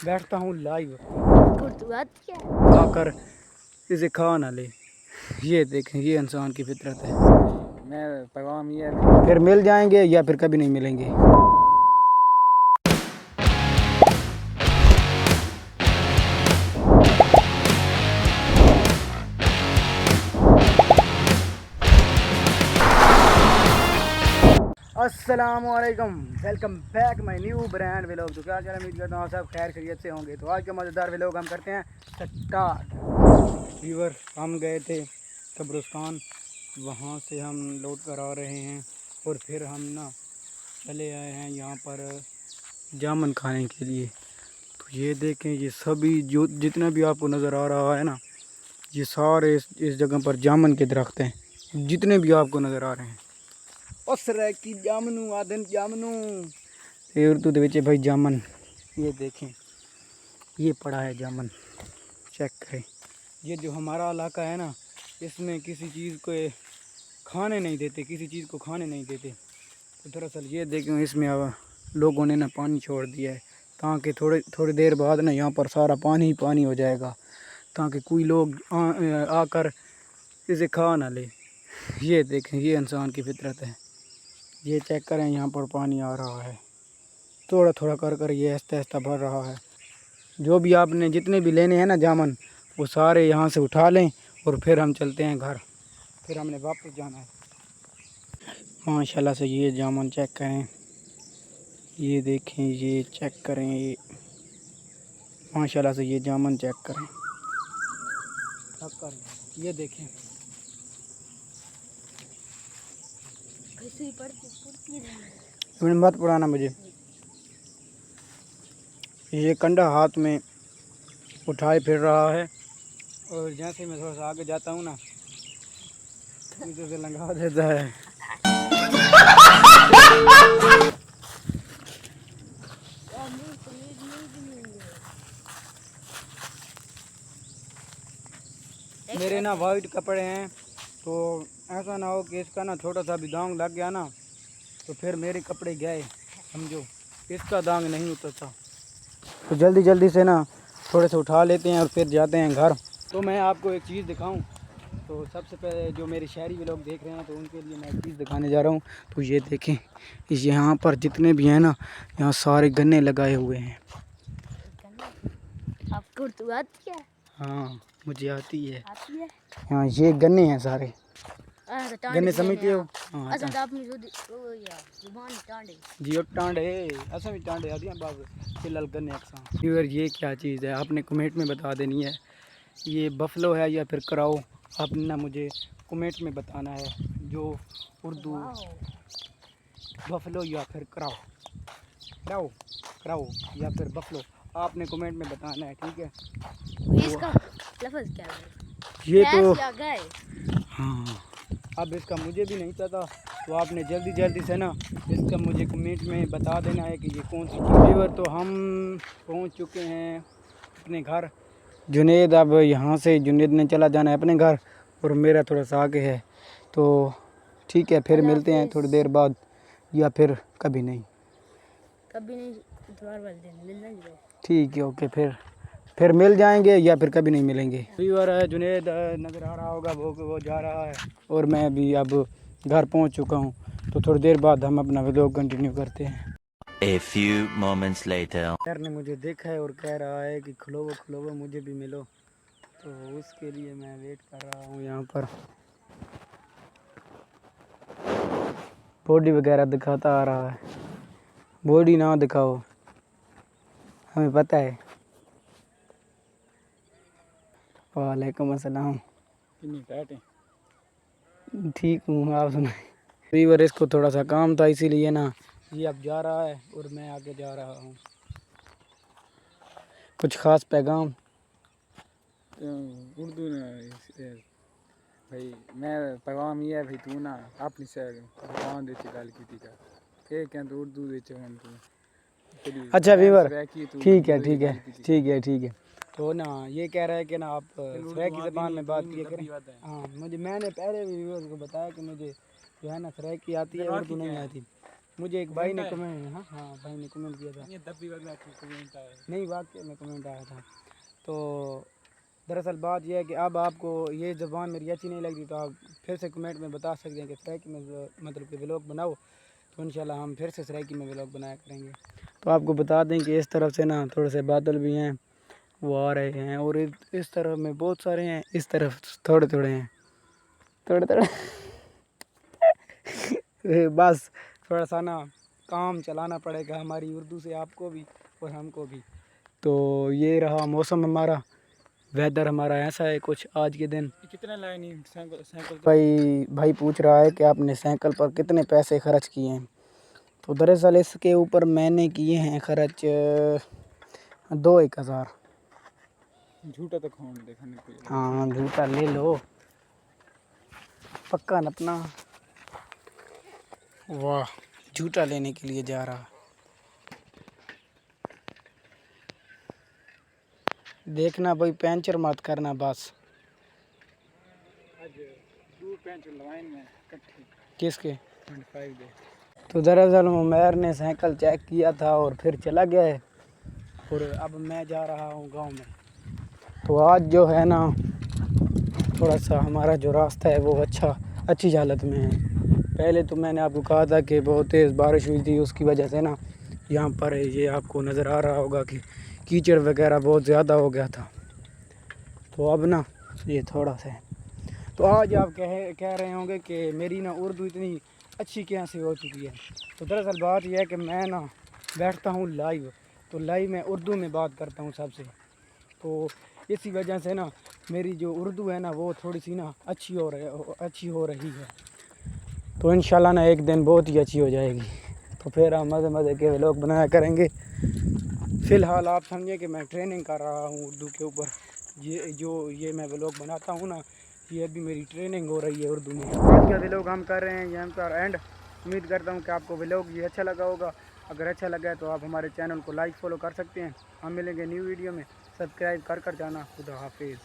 बैठता हूँ लाइव क्या आकर इसे खा ना ले। ये देखें, ये इंसान की फितरत है। मैं पैगाम ये फिर मिल जाएंगे या फिर कभी नहीं मिलेंगे। अस्सलामुअलैकुम, welcome back my new brand vlog. तो क्या चल, उम्मीद करता हूँ सब खैर खैरियत से होंगे। तो आज के मज़ेदार व्लॉग हम करते हैं स्टार्ट। व्यूअर, हम गए थे कब्रिस्तान, वहाँ से हम लौट कर आ रहे हैं और फिर हम ना चले आए हैं यहाँ पर जामुन खाने के लिए। तो ये देखें, ये सभी जो जितना भी आपको नज़र आ रहा है ना, ये सारे इस जगह पर जामुन के दरख्त हैं, जितने भी आपको नज़र आ रहे हैं। उस की जामनू आदन जामनू ये उर्दू दे विच भाई जामन। ये देखें, ये पड़ा है जामन, चेक करें। ये जो हमारा इलाका है ना, इसमें किसी चीज़ को खाने नहीं देते, किसी चीज़ को खाने नहीं देते। तो दरअसल ये देखें, इसमें अब लोगों ने ना पानी छोड़ दिया है, ताकि थोड़ी देर बाद ना यहाँ पर सारा पानी ही पानी हो जाएगा, ताकि कोई लोग आकर इसे खा ना ले। ये देखें, ये इंसान की फितरत है। ये चेक करें, यहाँ पर पानी आ रहा है, थोड़ा थोड़ा कर कर ये आहिस्ता आहिस्ता भर रहा है। जो भी आपने जितने भी लेने हैं ना जामुन, वो सारे यहाँ से उठा लें और फिर हम चलते हैं घर। फिर हमने वापस जाना है। माशाल्लाह से ये जामुन चेक करें, ये देखें, ये चेक करें, ये माशाल्लाह से ये जामुन चेक करें, ये देखें। मत पुराना मुझे, ये कंडा हाथ में उठाए फिर रहा है, और जैसे मैं थोड़ा सा आगे जाता हूँ ना, इधर से लगा देता है। मेरे ना वाइट कपड़े हैं, तो ऐसा ना हो कि इसका ना छोटा सा भी दाग लग गया ना, तो फिर मेरे कपड़े गए, समझो, इसका दाग नहीं उतरता। तो जल्दी जल्दी से ना थोड़े से उठा लेते हैं और फिर जाते हैं घर। तो मैं आपको एक चीज़ दिखाऊं, तो सबसे पहले जो मेरे शहरी भी लोग देख रहे हैं, तो उनके लिए मैं एक चीज़ दिखाने जा रहा हूं। तो ये देखें, यहाँ पर जितने भी हैं ना, यहाँ सारे गन्ने लगाए हुए हैं। आपको उर्दू आती है? हाँ, मुझे आती है। हाँ, ये गन्ने हैं सारे, गन्ने समझते हो? हाँ, जियो टांडे असम टांडे आदि बाब फिलहाल गन्ने अक्सा। फिर ये क्या चीज़ है, आपने कमेंट में बता देनी है। ये बफलो है या फिर कराओ, आपने ना मुझे कमेंट में बताना है, जो उर्दू बफलो या फिर कराओ, कराओ कराओ या फिर बफलो, आपने कमेंट में बताना है, ठीक है? इसका लफ्ज़ क्या है? ये तो हाँ, अब इसका मुझे भी नहीं पता, तो आपने जल्दी जल्दी से ना इसका मुझे कमेंट में बता देना है कि ये कौन सी चीज़ है। तो हम पहुंच चुके हैं अपने घर। जुनेद अब यहाँ से जुनेद ने चला जाना है अपने घर, और मेरा थोड़ा सा आगे है। तो ठीक है, फिर मिलते हैं थोड़ी देर बाद, या फिर कभी नहीं। ठीक है, ओके, फिर मिल जाएंगे या फिर कभी नहीं मिलेंगे। व्यूअर है, जुनेद नज़र आ रहा होगा, वो जा रहा है, और मैं भी अब घर पहुंच चुका हूं। तो थोड़ी देर बाद हम अपना व्लॉग कंटिन्यू करते हैं। A few moments later. यार ने मुझे देखा है और कह रहा है कि खिलो मुझे भी मिलो, तो उसके लिए मैं वेट कर रहा हूँ यहाँ पर। बॉडी वगैरह दिखाता आ रहा है, बॉडी ना दिखाओ, हमें पता है। वालेकुम अस्सलाम। ठीक हूँ, आप सुनाए। वीवर, इसको थोड़ा सा काम था, इसीलिए ना ये अब जा रहा है और मैं आगे जा रहा हूँ। कुछ ख़ास पैगाम? उर्दू ना भाई, मैं पैगाम ये है भाई, तू ना अपनी जबान दे गल की का ठीक है, तो उर्दू दे तू। अच्छा वीवर, ठीक है ठीक है ठीक है ठीक है। तो ना ये कह रहा है कि ना आप सराइकी ज़बान में बात किया करें। हाँ, मैंने पहले भी व्यूअर्स को बताया कि मुझे जो है ना सराइकी आती है, उर्दू नहीं आती। मुझे एक भाई ने कमेंट, हाँ भाई ने कमेंट किया था, ये दबी वाला कमेंट आया। नहीं वाकई में कमेंट आया था। तो दरअसल बात यह है कि अब आपको ये ज़बान मेरी अच्छी नहीं लगी तो आप फिर से कमेंट में बता सकते हैं कि सराइकी में मतलब कि व्लॉग बनाओ, तो इंशाल्लाह हम फिर से सराइकी में व्लॉग बनाया करेंगे। तो आपको बता दें कि इस तरफ से ना थोड़े से बादल भी हैं, वो आ रहे हैं, और इस तरफ में बहुत सारे हैं, इस तरफ थोड़े थोड़े हैं, थोड़े थोड़े बस थोड़ा सा ना काम चलाना पड़ेगा हमारी उर्दू से, आपको भी और हमको भी। तो ये रहा मौसम हमारा, वेदर हमारा ऐसा है कुछ आज के दिन। कितने लाए नहीं साइकिल भाई पूछ रहा है कि आपने साइकिल पर कितने पैसे खर्च किए हैं। तो दरअसल इसके ऊपर मैंने किए हैं खर्च 2-1 हज़ार। झूठा तो खाओ देखने को। हाँ झूठा ले लो, पक्का न अपना। वाह, झूठा लेने के लिए जा रहा। देखना भाई पंचर मत करना बस। आज 2 पेंचर लगाए में इकट्ठे किसके? 25 दे। तो दरअसल उमैर ने साइकिल चेक किया था और फिर चला गया है, और अब मैं जा रहा हूँ गांव में। तो आज जो है ना थोड़ा सा हमारा जो रास्ता है वो अच्छी हालत में है। पहले तो मैंने आपको कहा था कि बहुत तेज़ बारिश हुई थी, उसकी वजह से ना यहाँ पर ये आपको नज़र आ रहा होगा कि कीचड़ वगैरह बहुत ज़्यादा हो गया था। तो अब ना ये थोड़ा सा है। तो आज आप कह रहे होंगे कि मेरी ना उर्दू इतनी अच्छी क्या से हो चुकी है। तो दरअसल बात यह है कि मैं ना बैठता हूँ लाइव, तो लाइव में उर्दू में बात करता हूँ सबसे, तो इसी वजह से ना मेरी जो उर्दू है ना वो थोड़ी सी ना अच्छी हो रही है। तो इंशाल्लाह ना एक दिन बहुत ही अच्छी हो जाएगी, तो फिर हम मज़े मज़े के व्लॉग बनाया करेंगे। फ़िलहाल आप समझे कि मैं ट्रेनिंग कर रहा हूँ उर्दू के ऊपर। ये मैं व्लॉग बनाता हूँ ना, ये अभी मेरी ट्रेनिंग हो रही है उर्दू में। आज का व्लॉग हम कर रहे हैं यहाँ पर एंड। उम्मीद करता हूँ कि आपको व्लॉग ये अच्छा लगा होगा। अगर अच्छा लगा है तो आप हमारे चैनल को लाइक फॉलो कर सकते हैं। हम मिलेंगे न्यू वीडियो में, सब्सक्राइब कर जाना। खुदा हाफिज़।